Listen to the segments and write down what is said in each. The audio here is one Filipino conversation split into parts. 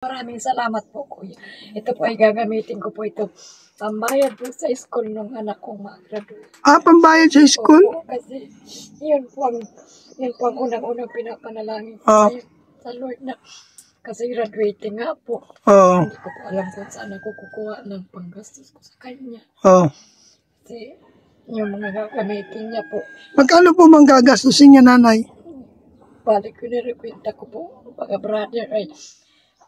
Maraming salamat po, kuya. Ito po ay gagamitin ko po ito. Pambayad po sa school ng anak kong mag-graduate. Pambayad sa school? Opo, kasi yun po ang unang-unang pinapanalangin ko sa Lord na kasi graduating nga po. Hindi ko po alam kung saan ako kukuha ng panggastos ko sa kanya. Kasi yung mga gagamitin niya po. Magkano po bang gagastusin niya, nanay? Balik ko nirekwenta ko po. Mga brother ay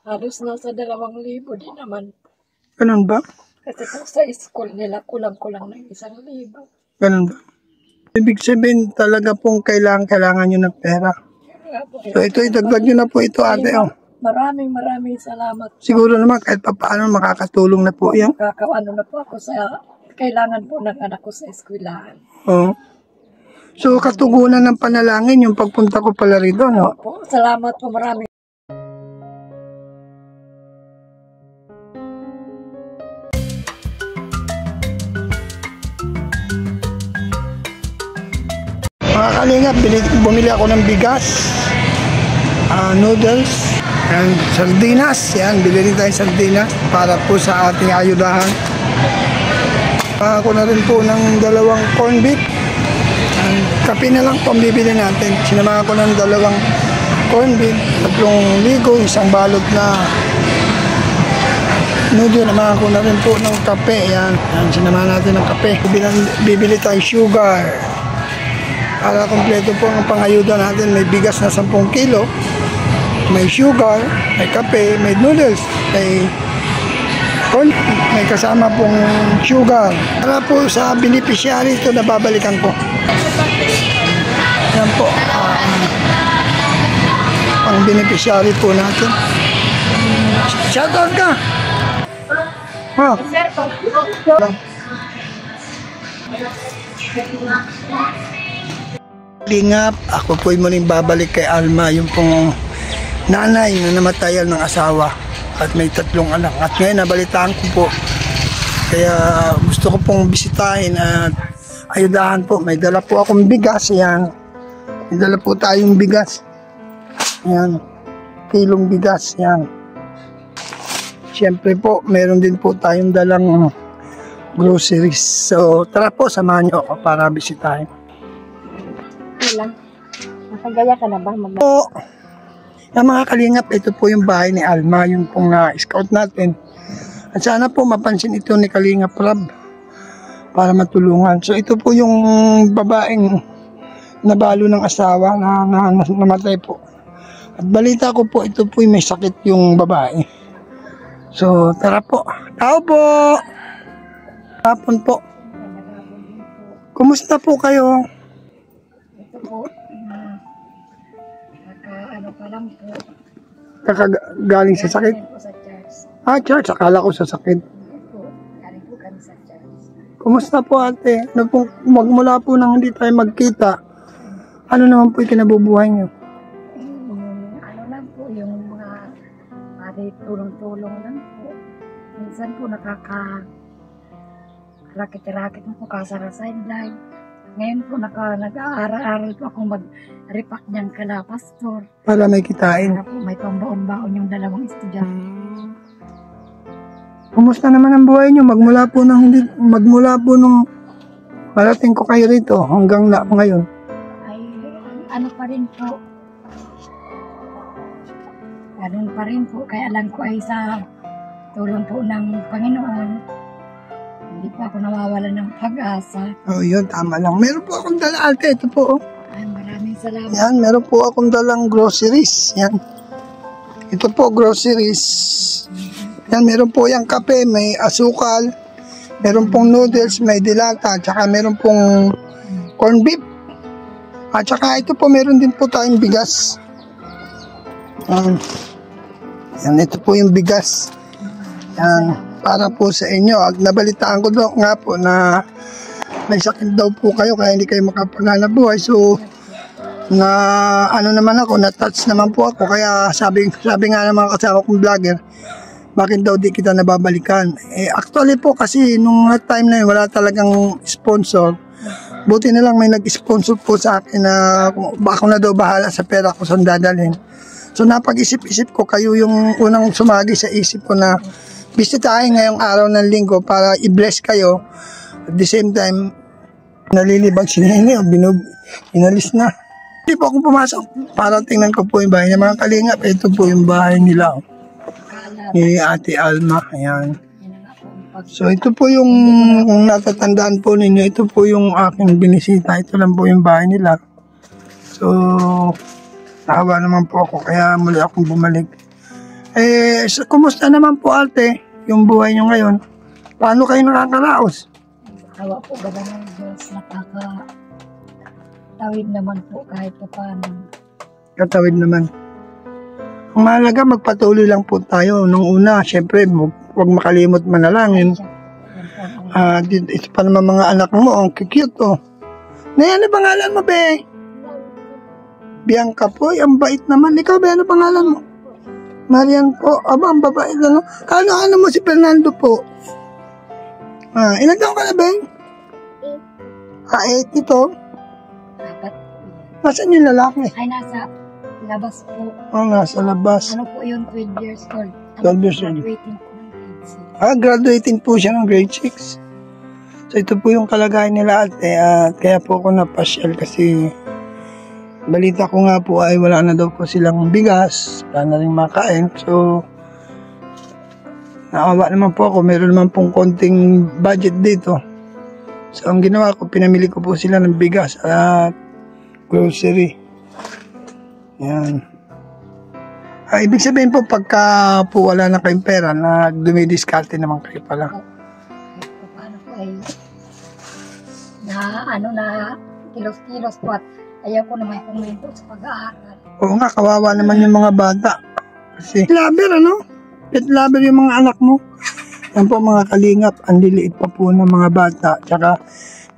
halos nasa 2,000 din naman. Ganun ba? Kasi po sa school nila, kulang-kulang ng 1,000. Ganun ba? Ibig sabihin talaga pong kailangan nyo ng pera. So ito, idagdag nyo na po ito, ate. Maraming salamat. Siguro naman kahit paano makakatulong na po yan. Makakaano na po ako sa kailangan po ng anak ko sa eskwelahan. So katugunan ng panalangin yung pagpunta ko pala rito, no? Opo, salamat po marami. Mga kalingap, bumili ako ng bigas, noodles, and sardinas. Yan, bili rin tayo sardinas para po sa ating ayudahan. Ako na rin po ng 2 corn beef. Kape na lang po ang bibili natin. Sinamahan ko ng 2 corn beef, 3 ligo, 1 balot na noodle. Sinamahan ko na rin po ng kape. Yan, sinamahan natin ng kape. Bibili tayo sugar. Para kompleto po ang pangayuda natin, may bigas na 10 kilo, may sugar, may kape, may noodles, may corn, may kasama pong sugar. Para po sa beneficiary ito na babalikan ko. Yan po, ang beneficiary po natin. Shoutout ka! Lingap, ako po'y muling babalik kay Alma, yung pong nanay na namatayan ng asawa at may 3 anak. At ngayon nabalitaan ko po, kaya gusto ko pong bisitahin at ayudahan po. May dala po akong bigas, yan. May dala po tayong bigas, yan, kilong bigas, yan. Siyempre po, meron din po tayong dalang groceries. So tara po, samahan niyo ako para bisitahin. Lang. Nakagaya ka na ba? Po, yung mga kalingap, ito po yung bahay ni Alma, yung pong scout natin. At sana po mapansin ito ni Kalingap Rab para matulungan. So ito po yung babaeng nabalo ng asawa na namatay po. At balita ko po, ito po yung may sakit yung babae. So tara po. Tao po! Hapon po. Kumusta po kayo? Po, ano pa lang po. Kakagaling sa sakit? Sa church. Church. Akala ko sa sakit. Po, galing po kami sa church. Kumusta po, ate? Magmula po nang hindi tayo magkita, ano naman po yung kinabubuhay niyo? Ano lang po, yung mga tulong-tulong lang po. Minsan po rakit-rakit po kasara sideline. Ngayon po nag-aaral po akong mag-repack niyang kala pastor. Para may kitain. Para po may pambaon-baon yung 2 estudyante. Kumusta naman ang buhay niyo? Magmula po nung parating ko kayo rito hanggang ngayon. Ay, ano pa rin po. Ganun pa rin po. Kaya alam ko ay sa tulong po ng Panginoon. Hindi pa ako nawawalan ng pag-asa. Yun, tama lang. Meron po akong dala, ate. Ito po. Ay, maraming salamat. Yan, meron po akong dalang groceries. Yan. Ito po, groceries. Yan, meron po yung kape, may asukal, meron pong noodles, may dilata, tsaka meron pong corn beef. At tsaka ito po, meron din po tayong bigas. Yan, ito po yung bigas. Yan. Para po sa inyo. At nabalitaan ko nga po na may sakit daw po kayo kaya hindi kayo makapaghanap buhay. So, naman ako, na-touch naman po ako. Kaya sabi nga ng mga kasama kong vlogger, bakit daw di kita nababalikan? Actually po kasi nung time na yun, wala talagang sponsor. Buti na lang may nag-sponsor po sa akin na ako na daw bahala sa pera ko saan dadalhin. So napag-isip-isip ko, kayo yung unang sumagi sa isip ko na bisitahin ngayong araw ng linggo para i-bless kayo. At the same time, nalilibag si Nene, inalis na. Hindi po akong pumasok para tingnan ko po yung bahay niya. Mga kalingap, ito po yung bahay nila. Ni Ate Alma, ayan. So ito po yung, kung natatandaan po ninyo, ito po yung aking binisita. Ito lang po yung bahay nila. So, naawa naman po ako, kaya muli akong bumalik. Kumusta naman po ate, yung buhay nyo ngayon? Paano kayo nakakaraos? Awa po, ganda ng Diyos, nakakatawid naman po kahit pa paano. Katawid naman. Ang mahalaga, magpatuloy lang po tayo. Nung una, syempre, huwag makalimot manalangin. Ito pa naman mga anak mo, ang cute oh. Nay, ano pangalan mo, be? Bianca po, ang bait naman. Ikaw, be, ano pangalan mo? Marian po. Aba, ang babait, ano? Ano mo si Fernando po? Ilan taon ka na, be? 8 ito. Dapat. Nasaan yung lalaki? Ay, nasa labas po. Nasa labas. Ano po yun, 12 years old. 12 years old. Graduating po ng grade 6. Graduating po siya ng grade 6. So, ito po yung kalagayan nila ate. Kaya po ako napasyal kasi balita ko nga po ay wala na daw po silang bigas. Wala na rin makain. So, naawa naman po ako. Meron naman pong konting budget dito. So, ang ginawa ko, pinamili ko po sila ng bigas at grocery. Yan. Ibig sabihin po, pagka po wala na kayong pera, na dumidiskarte naman kayo pala. Paano po ay na kilos-kilos po at ayaw ko naman kumento sa pag-aaral. Oo nga, kawawa naman yung mga bata. Kasi, lover ano? Pet lover yung mga anak mo. Yan po mga kalingap, ang liliit pa po ng mga bata. Tsaka,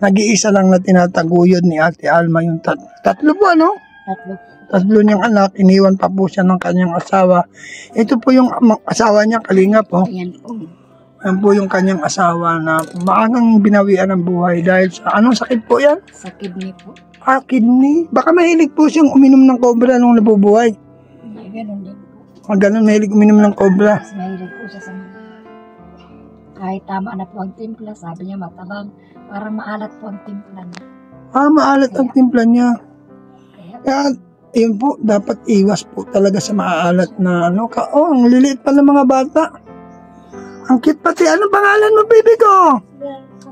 nag-iisa lang na tinataguyod ni Ate Alma yung tatlo po ano? Tatlo niyang anak, iniwan pa po siya ng kanyang asawa. Ito po yung asawa niya, kalingap po. Yan po. Yan po yung kanyang asawa na maagang binawian ng buhay dahil sa anong sakit po yan? Sa kidney po. Kidney. Baka mahilig po siyang uminom ng cobra nung nabubuhay. Ganun din po. Ganun, mahilig uminom ng cobra. Mas mahilig po siya sa mga kahit tama na po ang timpla, sabi niya matabang, parang maalat po ang timpla niya. Maalat ang timpla niya. Kaya, yun po, dapat iwas po talaga sa maaalat na ano. Ang liliit pa ng mga bata. Ang cute pati. Anong pangalan mo, baby ko?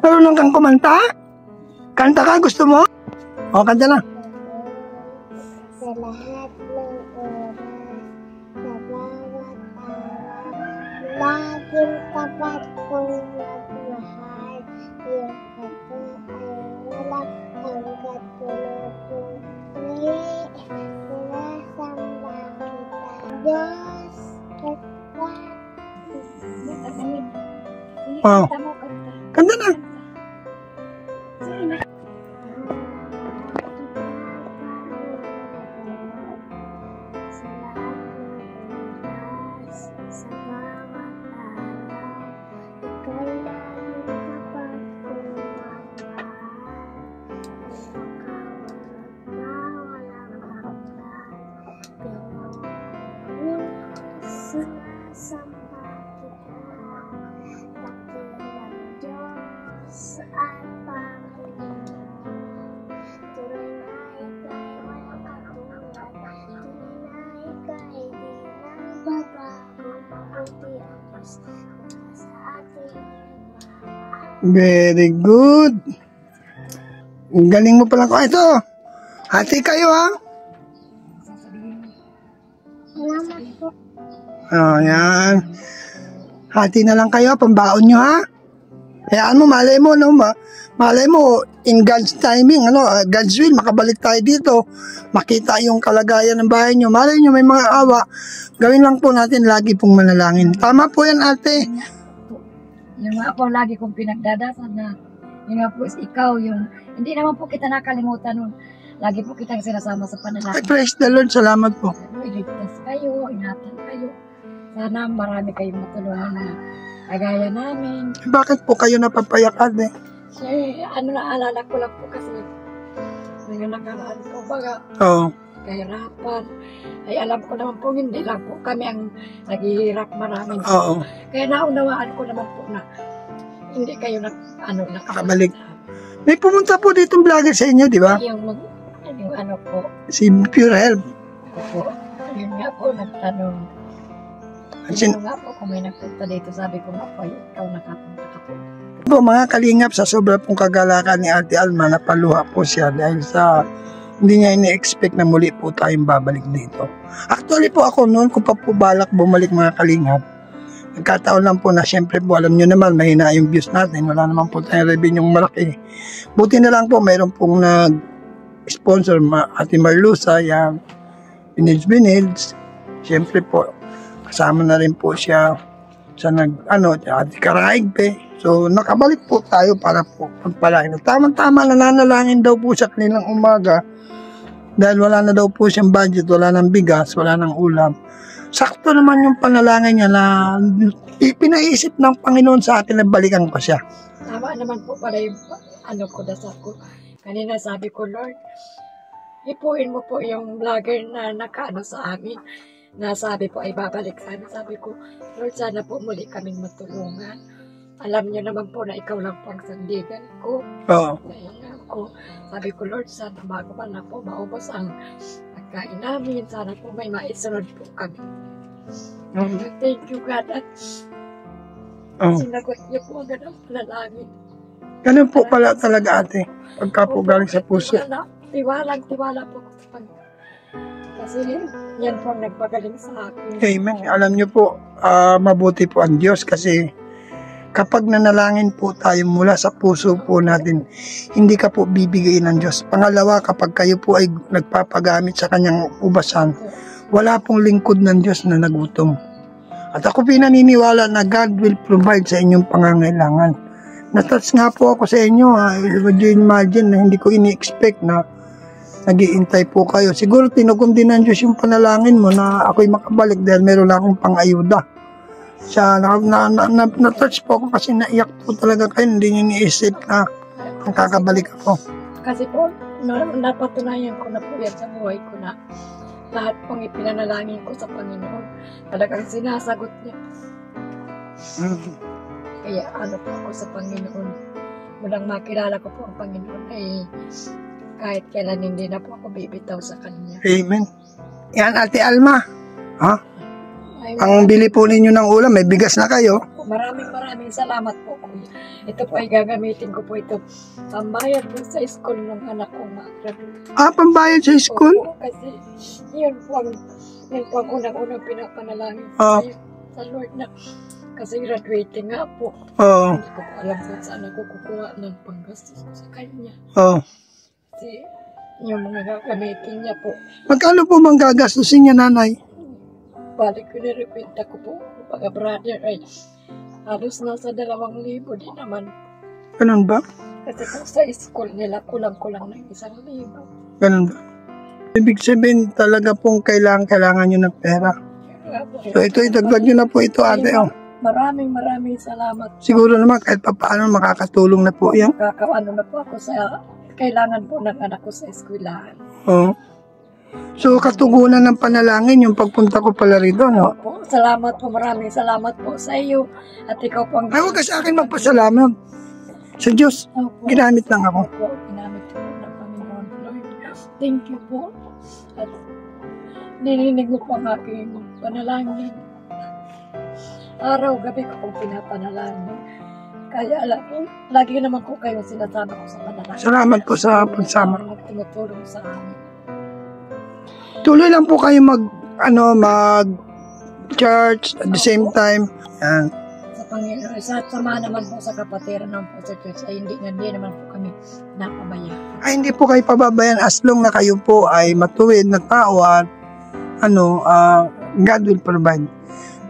Marunong kang kumanta? Kanta ka, gusto mo? Kanta na. Sa lahat ng oras, sa bawat araw, laging tapat kong magmahal. Yung kato ay walang hanggat pinupuli. Sinasamba kita, Diyos, Kanta na. Very good. Galing mo pala ko. Ito. Hati kayo ha. Salamat po. Yan. Hati na lang kayo. Pambaon nyo ha. Hayaan mo, malay mo, no? Malay mo, in God's timing, God's will, makabalik tayo dito. Makita yung kalagayan ng bahay nyo. Malay nyo, may mga awa. Gawin lang po natin lagi pong manalangin. Tama po yan, ate. Yung nga po lagi kong pinagdadasal na yung nga po is ikaw yung hindi naman po kita nakalimutan nun. Lagi po kitang sinasama sa panalangin. Praise the Lord, salamat po. Iligtas kayo, ingatan kayo. Sana marami kayong matulungan na kagaya namin. Bakit po kayo napapayak, ate? Naalala ko lang po kasi ngayon nakaraan ko baga. Oo. kahirapan. Ay alam ko naman po, hindi lang po kami ang naghihirap, marami. Oo. Kaya naunawaan ko naman po na hindi kayo Nakabalik. May pumunta po dito vlogger sa inyo, di ba? Yung ano po. Si Pure Health. Po. Yun nga po, nagtanong. Yun nga po, kung may nagpunta dito, sabi ko nga po, ikaw nakapunta ka po. Po, mga kalingap, sa sobra pong kagalakan ni Ate Alma, napaluha po siya dahil sa hindi niya ini-expect na muli po tayong babalik dito. Actually po ako noon, kung pa po balak bumalik mga kalingap, nagkataon lang po na syempre po, alam nyo naman, mahina yung views natin, wala naman po tayong revenue malaki. Buti na lang po, mayroon pong nag-sponsor, Ate Marlusa, yan, Binage, syempre po, kasama na rin po siya sa Ate Karaigpe. So, nakabalik po tayo para po pagpalain. Tama-tama, nananalangin daw po sa kanilang umaga dahil wala na daw po siyang budget, wala nang bigas, wala nang ulam. Sakto naman yung panalangin niya na ipinaisip ng Panginoon sa atin na balikan ko siya. Tama naman po pala yung dasal ko. Kanina sabi ko, Lord, ipuin mo po yung vlogger na nakaano sa amin. Na sabi po ay babalik sana. Sabi ko, Lord, sana po muli kaming matulungan. Alam niyo naman po na ikaw lang po ang sandigan ko. Oo. Sabi ko, Lord, sana bago pa na po maubos ang pagkain namin. Sana po may maisunod po kami. Thank you, God. At sinagot niyo po agad ang panalangin. Ganun po pala talaga, ate. Pagka po galing sa puso. Tiwala po ko sa Panginoon. Kasi yan po ang nagpagaling sa akin. Amen. Alam niyo po, mabuti po ang Diyos kasi kapag nanalangin po tayo mula sa puso po natin, hindi ka po bibigayin ng Diyos. Pangalawa, kapag kayo po ay nagpapagamit sa kanyang ubasan, wala pong lingkod ng Diyos na nagutom. At ako pinaniniwala na God will provide sa inyong pangangailangan. Natouch nga po ako sa inyo, would you imagine na hindi ko ini-expect na nag-iintay po kayo. Siguro tinugom din ng Diyos yung panalangin mo na ako'y makabalik dahil meron akong pang-ayuda. Siya, na-touch po ako kasi naiyak po talaga kayo. Hindi nyo niisip na makakabalik ako. Kasi po, napatunayan ko na po yan sa buhay ko na lahat pong ipinanalangin ko sa Panginoon, talagang sinasagot niya. Kaya po ako sa Panginoon. Mulang makilala ko po ang Panginoon ay kahit kailan hindi na po ako bibitaw sa Kanya. Amen. Yan, Ate Alma. Ha? Ang bili po ninyo ng ulam, may bigas na kayo. Maraming salamat po. Ito po ay gagamitin ko po ito. Pambayad po sa school ng anak kong mag-graduate. Pambayad sa school? Opo, kasi yun po ang unang-unang pinapanalangin ko sa Lord na kasi graduating nga po. Hindi ko po alam kung saan ako kukuha ng panggastos ko sa kanya. Kasi yung mga gagamitin niya po. Magkano po bang gagastusin niya, nanay? Balik ko nirekwenta ko po, pag brother ay halos nasa 2,000 din naman. Ganun ba? Kasi kung sa school nila, kulang-kulang ng 1,000. Ganun ba? Ibig sabihin talaga pong kailangan nyo ng pera. So ito, idagdag nyo na po ito, ate. Maraming salamat. Siguro naman kahit paano makakatulong na po yan. Makakaano na po ako sa kailangan po ng anak ko sa eskwelahan. So, katugunan ng panalangin yung pagpunta ko pala rito, no? Opo, salamat po, maraming salamat po sa iyo. At ikaw po ang... Ay, huwag ka sa akin magpasalamat. Sa Diyos, ginamit lang ako. Opo, ginamit po ng Panginoon, Lord. Thank you po. At nininig mo po ang aking panalangin. Araw-gabi ko pong pinapanalangin. Kaya alam po, lagi naman po kayo sinasama ko sa panalangin. Salamat po sa pagsama. Tumutulong sa amin. Tuloy lang po kayo mag-church at the same time. Yan. Sa Panginoon, sa sama naman po sa kapatiran ng po sa church ay hindi naman po kami napabayaan. Ay, hindi po kayo pababayan as long na kayo po ay matuwid na tao at God will provide.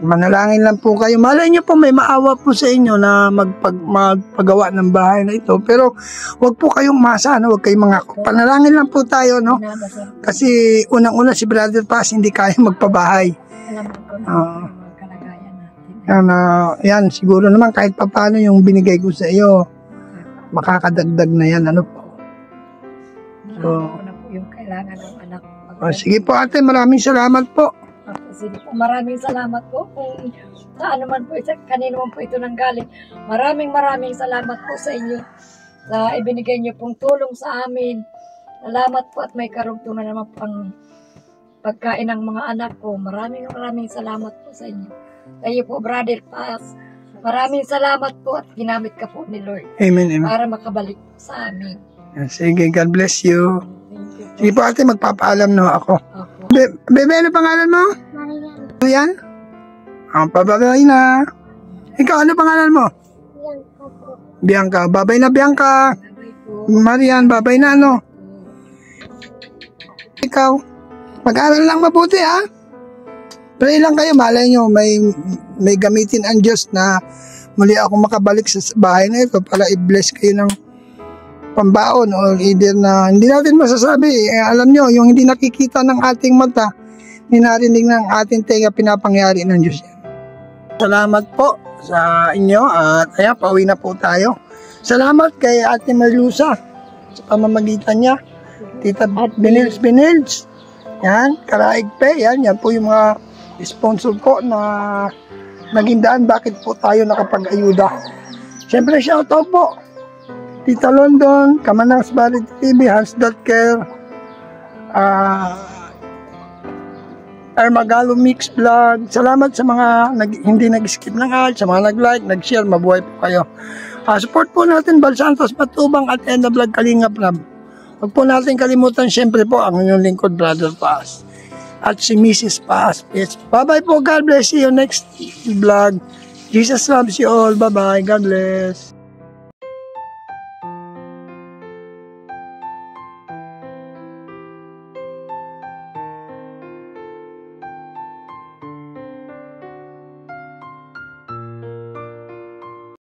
Manalangin lang po kayo. Malay nyo po may maawa po sa inyo na magpagawa ng bahay na ito. Pero wag po kayong masa, huwag kayong mangako. Panalangin lang po tayo, no? Kasi unang-una si Brother Paz hindi kaya magpabahay. Yan, siguro naman kahit paano yung binigay ko sa iyo, makakadagdag na yan, ano po. So, ano po yung kailangan ng anak Sige po ate, maraming salamat po. Sige po, maraming salamat po kung saan naman po, kanino man po ito nanggaling. Maraming salamat po sa inyo sa ibinigay niyo pong tulong sa amin. Salamat po at may karugtungan naman pang pagkain ng mga anak ko. Maraming salamat po sa inyo. Kayo po, Brother Paz. Maraming salamat po at ginamit ka po ni Lord. Amen, amen. Para makabalik sa amin. Sige, God bless you. Thank you po. Sige po ate, magpapaalam na ako. Opo. Bebe, ano pangalan mo? Marian. Yan? Pababay na. Ikaw, ano pangalan mo? Yan po po. Bianca. Babay na, Bianca. Bye po. Marian, babay na, ano? Ikaw, mag-aral lang mabuti, ha? Pray lang kayo, malay nyo, may gamitin ang Diyos na muli ako makabalik sa bahay na ito para i-bless kayo ng pambaon o either na hindi natin masasabi. Alam nyo, yung hindi nakikita ng ating mata, hindi narinig ng ating tenga, pinapangyari ng Diyos yan. Salamat po sa inyo at ayan, pauwi na po tayo. Salamat kay Ate Merlusa sa pamamagitan niya. Tita Binils. Yan, Karaig Pe. Yan po yung mga sponsor po na naging daan bakit po tayo nakapag-ayuda. Siyempre, shoutout po. Tita London, Kamanang Sbarit TV, Hans.Care, Armagalo Mix Vlog. Salamat sa mga hindi nag-skip ng ad, sa mga nag-like, nag-share, mabuhay po kayo. Support po natin Bal Santos Matubang at Enda Vlog Kalingap Lab. Huwag po natin kalimutan siyempre po ang inyong lingkod, Brother Paz. At si Mrs. Paz. Bye-bye po. God bless you. Next vlog. Jesus loves you all. Bye-bye. God bless.